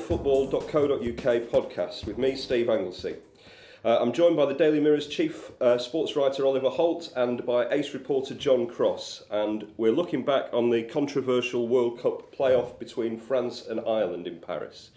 MirrorFootball.co.uk podcast with me, Steve Anglesey. I'm joined by the Daily Mirror's chief sportswriter Oliver Holt and by ace reporter John Cross, and we're looking back on the controversial World Cup playoff between France and Ireland in Paris.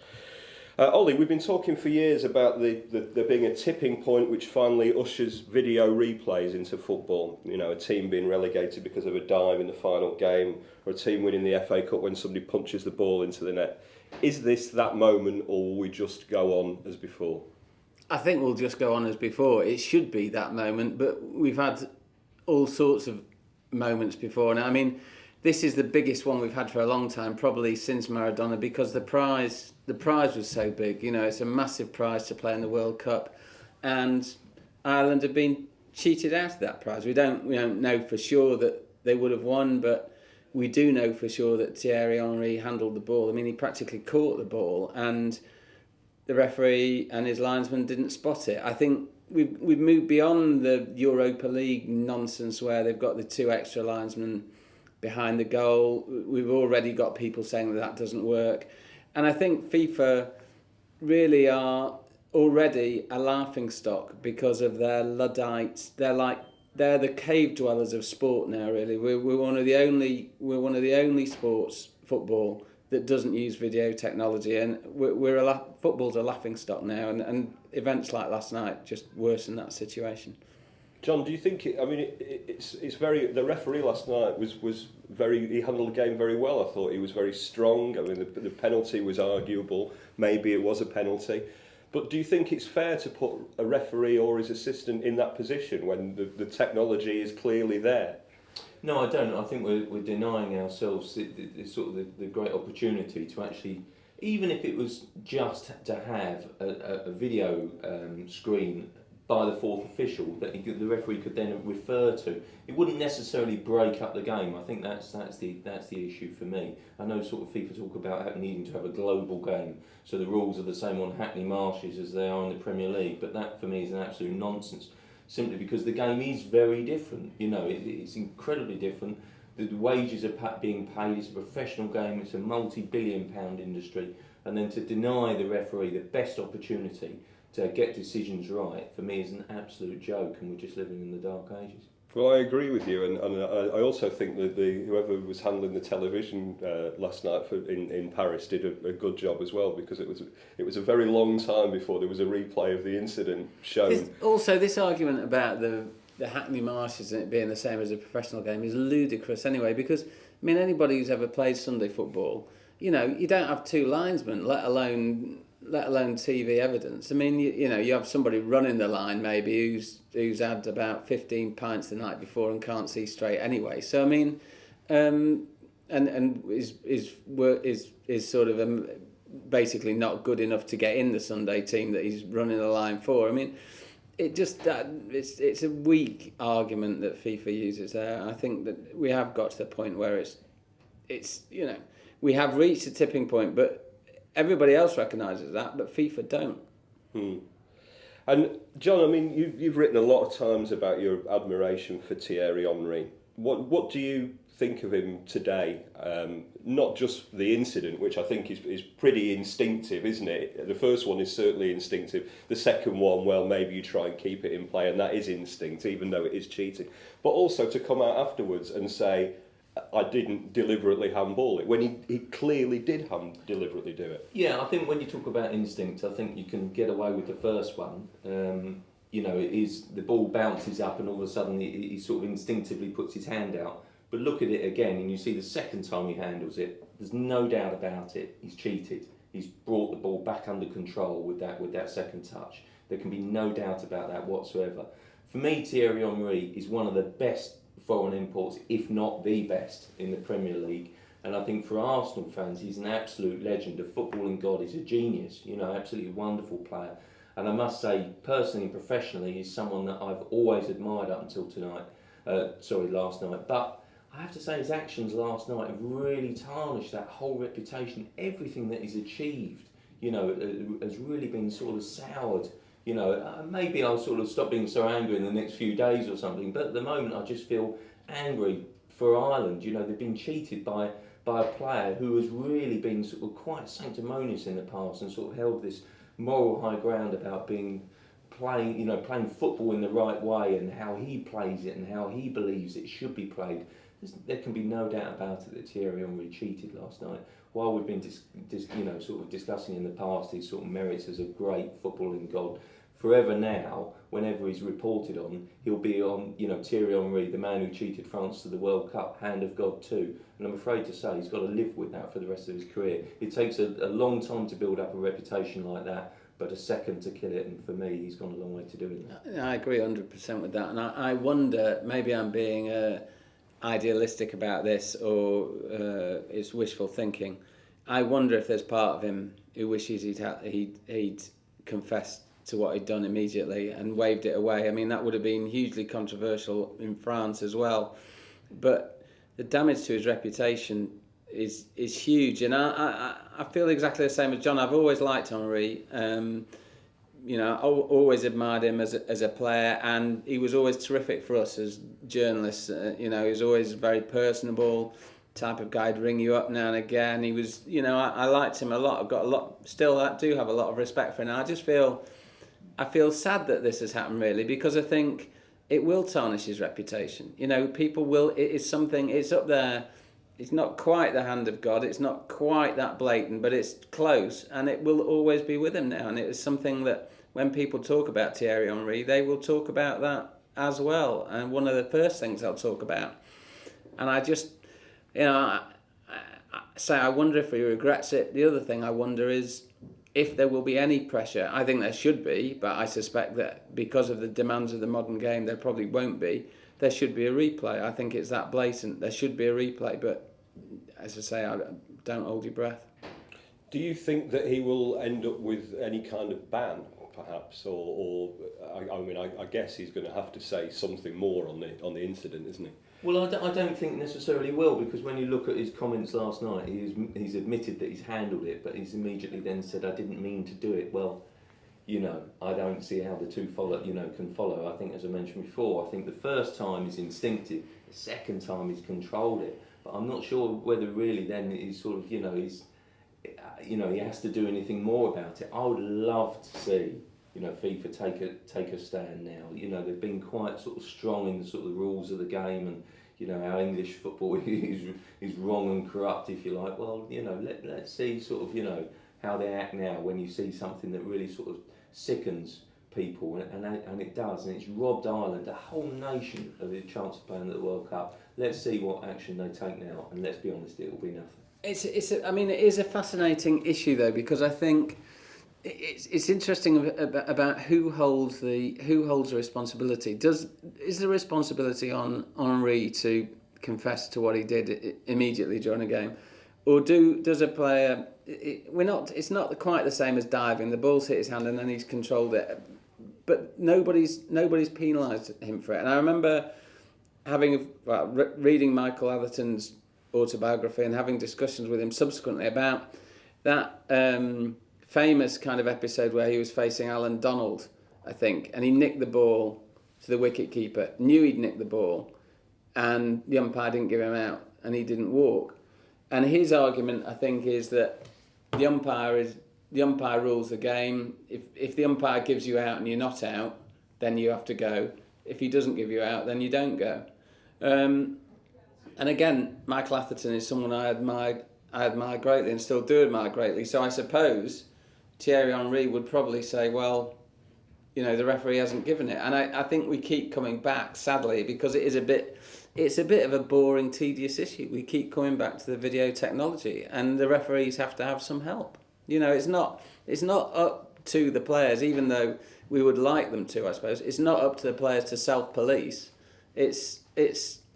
Ollie, we've been talking for years about there being a tipping point which finally ushers video replays into football. You know, a team being relegated because of a dive in the final game, or a team winning the FA Cup when somebody punches the ball into the net. Is this that moment, or will we just go on as before? I think we'll just go on as before. It should be that moment, but we've had all sorts of moments before. Now, I mean, this is the biggest one we've had for a long time, probably since Maradona, because the prize was so big. You know, it's a massive prize to play in the World Cup, and Ireland have been cheated out of that prize. We don't know for sure that they would have won, but we do know for sure that Thierry Henry handled the ball. I mean, he practically caught the ball, and the referee and his linesman didn't spot it. I think we've moved beyond the Europa League nonsense where they've got the two extra linesmen behind the goal. We've already got people saying that doesn't work. And I think FIFA really are already a laughingstock because of their Luddites. They're the cave dwellers of sport now, really. We're one of the only sports, football, that doesn't use video technology, and football's a laughingstock now, and events like last night just worsen that situation. John, do you think it's very, the referee last night was very, he handled the game very well. I thought he was very strong. I mean, the penalty was arguable, maybe it was a penalty. But do you think it's fair to put a referee or his assistant in that position when the technology is clearly there? No, I don't. I think we're denying ourselves the great opportunity to actually, even if it was just to have a video screen by the fourth official that the referee could then refer to. It wouldn't necessarily break up the game. I think that's the issue for me. I know sort of FIFA talk about needing to have a global game, so the rules are the same on Hackney Marshes as they are in the Premier League, but that for me is an absolute nonsense, simply because the game is very different. You know, it's incredibly different. The wages are being paid. It's a professional game. It's a multi-billion-pound industry, and then to deny the referee the best opportunity to get decisions right, for me, is an absolute joke, and we're just living in the dark ages. Well, I agree with you, and I also think that whoever was handling the television last night in Paris did a good job as well, because it was a very long time before there was a replay of the incident shown. This argument about the Hackney Marshes and it being the same as a professional game is ludicrous anyway, because, I mean, anybody who's ever played Sunday football, you know, you don't have two linesmen, let alone TV evidence. I mean, you have somebody running the line maybe who's had about 15 pints the night before and can't see straight anyway. So I mean, and is sort of basically not good enough to get in the Sunday team that he's running the line for. I mean, it's a weak argument that FIFA uses there. I think that we have got to the point where it's we have reached a tipping point, but everybody else recognises that, but FIFA don't. And John, I mean, you've written a lot of times about your admiration for Thierry Henry. What do you think of him today? Not just the incident, which I think is pretty instinctive, isn't it? The first one is certainly instinctive. The second one, well, maybe you try and keep it in play, and that is instinct, even though it is cheating. But also to come out afterwards and say, I didn't deliberately handball it, when he clearly did deliberately do it. Yeah, I think when you talk about instinct, I think you can get away with the first one. It is the ball bounces up and all of a sudden he sort of instinctively puts his hand out. But look at it again and you see the second time he handles it, there's no doubt about it, he's cheated. He's brought the ball back under control with that second touch. There can be no doubt about that whatsoever. For me, Thierry Henry is one of the best foreign imports, if not the best, in the Premier League. And I think for Arsenal fans, he's an absolute legend, a footballing god. He's a genius, absolutely wonderful player. And I must say, personally and professionally, he's someone that I've always admired up until last night. But I have to say, his actions last night have really tarnished that whole reputation. Everything that he's achieved, has really been sort of soured. Maybe I'll sort of stop being so angry in the next few days or something, but at the moment I just feel angry for Ireland. They've been cheated by by a player who has really been sort of quite sanctimonious in the past and sort of held this moral high ground about playing football in the right way and how he plays it and how he believes it should be played. There can be no doubt about it that Thierry Henry cheated last night. While we've been sort of discussing in the past his sort of merits as a great footballing god, forever now, whenever he's reported on, he'll be on, Thierry Henry, the man who cheated France to the World Cup, hand of God too. And I'm afraid to say he's got to live with that for the rest of his career. It takes a long time to build up a reputation like that, but a second to kill it, and for me, he's gone a long way to doing that. I agree 100% with that, and I wonder, maybe I'm being idealistic about this, or it's wishful thinking. I wonder if there's part of him who wishes he'd confessed to what he'd done immediately and waved it away. I mean, that would have been hugely controversial in France as well. But the damage to his reputation is huge, and I feel exactly the same as John. I've always liked Henry. I always admired him as a player, and he was always terrific for us as journalists. He was always very personable, type of guy. I'd ring you up now and again. He was, I liked him a lot. I've got I do have a lot of respect for him. And I feel sad that this has happened, really, because I think it will tarnish his reputation. People will. It's up there. It's not quite the hand of God. It's not quite that blatant, but it's close, and it will always be with him now. And it is something that when people talk about Thierry Henry, they will talk about that as well. And one of the first things they'll talk about. And I just, I wonder if he regrets it. The other thing I wonder is if there will be any pressure. I think there should be, but I suspect that because of the demands of the modern game, there probably won't be. There should be a replay. I think it's that blatant. There should be a replay, but as I say, don't hold your breath. Do you think that he will end up with any kind of ban, perhaps, or I guess he's going to have to say something more on the incident, isn't he? Well, I don't think necessarily will, because when you look at his comments last night, he's admitted that he's handled it, but he's immediately then said, "I didn't mean to do it." Well, I don't see how the two can follow. I think, as I mentioned before, I think the first time is instinctive, the second time he's controlled it. But I'm not sure whether really then he's sort of, he has to do anything more about it. I would love to see, FIFA take a stand now. They've been quite sort of strong in the sort of the rules of the game, and how English football is wrong and corrupt, if you like. Well, let's see sort of, how they act now when you see something that really sort of sickens people, and it does, and it's robbed Ireland, a whole nation, of the chance of playing at the World Cup. Let's see what action they take now, and let's be honest, it will be nothing. It is a fascinating issue though, because I think it's interesting about who holds the responsibility. Is the responsibility on Henry to confess to what he did immediately during a game, or does a player? It's not quite the same as diving. The ball's hit his hand and then he's controlled it, but nobody's penalised him for it. And I remember reading Michael Atherton's autobiography and having discussions with him subsequently about that famous kind of episode where he was facing Alan Donald, I think, and he nicked the ball to the wicket-keeper, knew he'd nicked the ball, and the umpire didn't give him out, and he didn't walk. And his argument, I think, is that the umpire rules the game. If the umpire gives you out and you're not out, then you have to go. If he doesn't give you out, then you don't go. And again, Michael Atherton is someone I admire greatly and still do admire greatly. So I suppose Thierry Henry would probably say, well, the referee hasn't given it. And I think we keep coming back, sadly, because it's a bit of a boring, tedious issue. We keep coming back to the video technology, and the referees have to have some help. It's not up to the players, even though we would like them to, I suppose. It's not up to the players to self-police. It's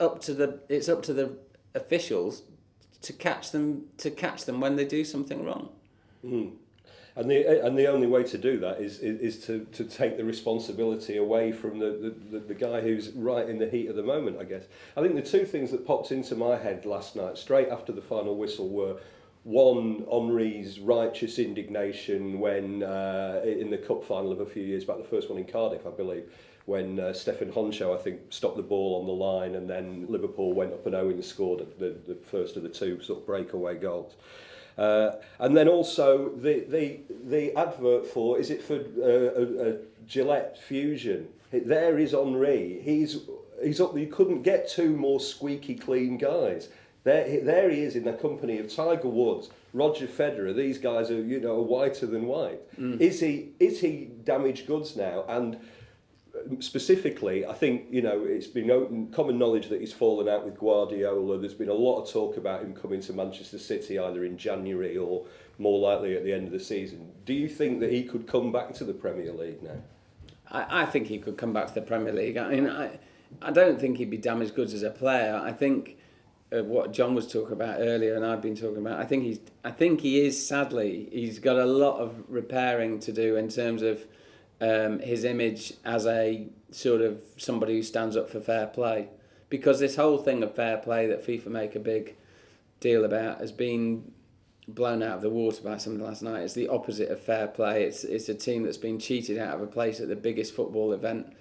up to the officials to catch them when they do something wrong. Mm. And the only way to do that is to take the responsibility away from the guy who's right in the heat of the moment, I guess. I think the two things that popped into my head last night, straight after the final whistle, were one, Henry's righteous indignation when, in the cup final of a few years back, the first one in Cardiff, I believe, when Stefan Honcho, I think, stopped the ball on the line, and then Liverpool went up and Owen scored the first of the two sort of breakaway goals. And then also the advert for, is it for Gillette Fusion? There is Henry. He's up. You couldn't get two more squeaky clean guys. There he is in the company of Tiger Woods, Roger Federer. These guys are, you know, whiter than white. Is he damaged goods now? And specifically, I think, you know, it's been common knowledge that he's fallen out with Guardiola. There's been a lot of talk about him coming to Manchester City either in January or more likely at the end of the season. Do you think that he could come back to the Premier League now? I think he could come back to the Premier League. I mean, I don't think he'd be damaged goods as a player. I think what John was talking about earlier and I've been talking about, I think he is, sadly, he's got a lot of repairing to do in terms of his image as a sort of somebody who stands up for fair play, because this whole thing of fair play that FIFA make a big deal about has been blown out of the water by something last night. It's the opposite of fair play. It's a team that's been cheated out of a place at the biggest football event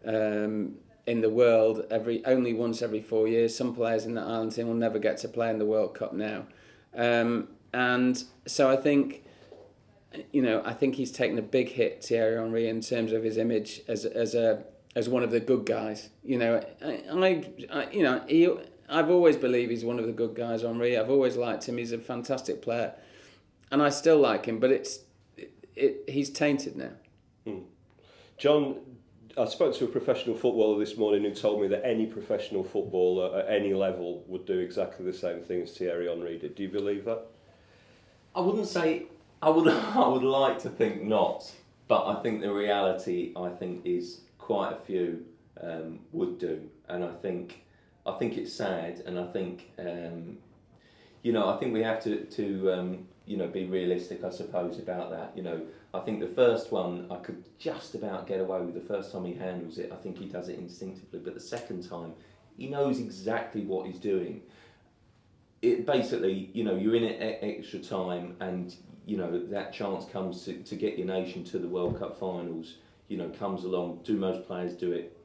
in the world only once every 4 years. Some players in that Ireland team will never get to play in the World Cup now, and so I think, you know, I think he's taken a big hit, Thierry Henry, in terms of his image as one of the good guys. You know, I've always believed he's one of the good guys, Henry. I've always liked him. He's a fantastic player, and I still like him. But he's tainted now. John, I spoke to a professional footballer this morning who told me that any professional footballer at any level would do exactly the same thing as Thierry Henry did. Do you believe that? I wouldn't say. I would like to think not, but I think the reality, is quite a few would do, and I think it's sad, and I think I think we have to be realistic, I suppose, about that. You know, I think the first one I could just about get away with. The first time he handles it, I think he does it instinctively, but the second time, he knows exactly what he's doing. It basically, you know, you're in it extra time, and you know that chance comes to get your nation to the World Cup finals. You know, comes along. Do most players do it?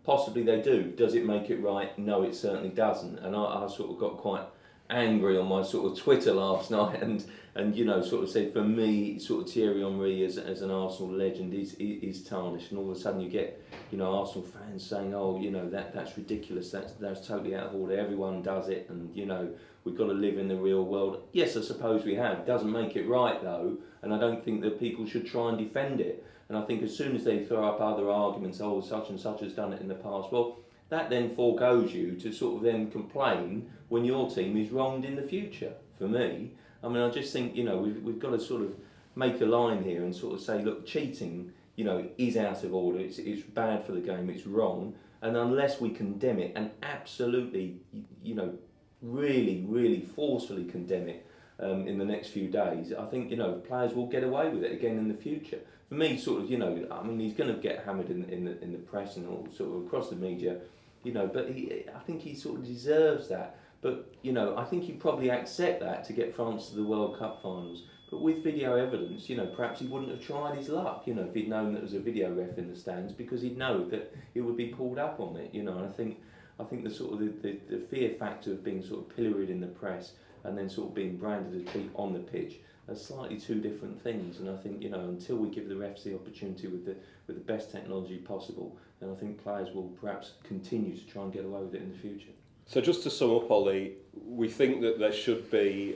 Possibly they do. Does it make it right? No, it certainly doesn't. And I sort of got quite angry on my sort of Twitter last night, and you know, sort of said, for me, sort of Thierry Henry as an Arsenal legend is tarnished, and all of a sudden you get, you know, Arsenal fans saying, oh, you know, that's ridiculous, that's totally out of order, everyone does it, and you know, we've got to live in the real world. Yes, I suppose we have. Doesn't make it right though, and I don't think that people should try and defend it. And I think as soon as they throw up other arguments, oh, such and such has done it in the past, well, that then foregoes you to sort of then complain when your team is wronged in the future, for me. I mean, I just think, you know, we've got to sort of make a line here and sort of say, look, cheating, you know, is out of order, it's bad for the game, it's wrong, and unless we condemn it and absolutely, you know, really, really forcefully condemn it in the next few days, I think, you know, players will get away with it again in the future. For me, sort of, you know, I mean, he's going to get hammered in the press and all sort of across the media, you know, but I think he sort of deserves that. But, you know, I think he'd probably accept that to get France to the World Cup finals. But with video evidence, you know, perhaps he wouldn't have tried his luck, you know, if he'd known that there was a video ref in the stands, because he'd know that it would be pulled up on it, you know. And I think the sort of the fear factor of being sort of pilloried in the press and then sort of being branded a cheat on the pitch are slightly two different things. And I think, you know, until we give the refs the opportunity with the best technology possible, then I think players will perhaps continue to try and get away with it in the future. So just to sum up, Ollie, we think that there should be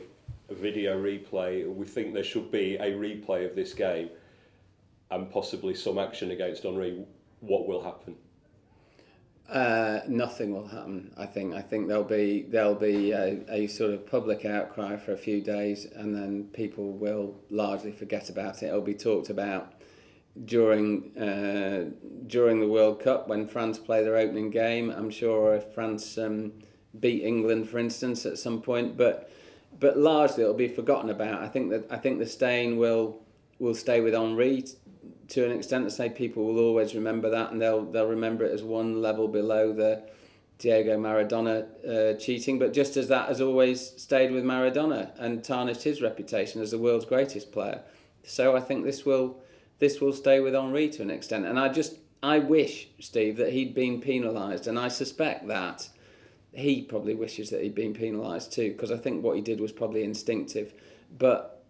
a video replay. We think there should be a replay of this game and possibly some action against Henry. What will happen? Nothing will happen. I think there'll be a sort of public outcry for a few days, and then people will largely forget about it. It'll be talked about during the World Cup when France play their opening game. I'm sure if France beat England, for instance, at some point, but largely it'll be forgotten about. I think the stain will stay with Henry to an extent, to say people will always remember that, and they'll remember it as one level below the Diego Maradona cheating. But just as that has always stayed with Maradona and tarnished his reputation as the world's greatest player, so I think this will stay with Henry to an extent. And I wish, Steve, that he'd been penalised, and I suspect that he probably wishes that he'd been penalised too, because I think what he did was probably instinctive. But,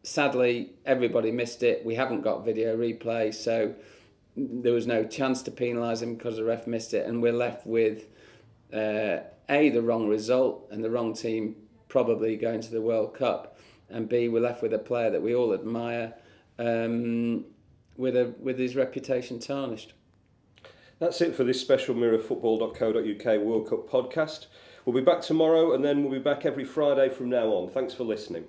sadly, everybody missed it. We haven't got video replay, so there was no chance to penalise him because the ref missed it, and we're left with the wrong result and the wrong team probably going to the World Cup, and B, we're left with a player that we all admire with his reputation tarnished. That's it for this special MirrorFootball.co.uk World Cup podcast. We'll be back tomorrow, and then we'll be back every Friday from now on. Thanks for listening.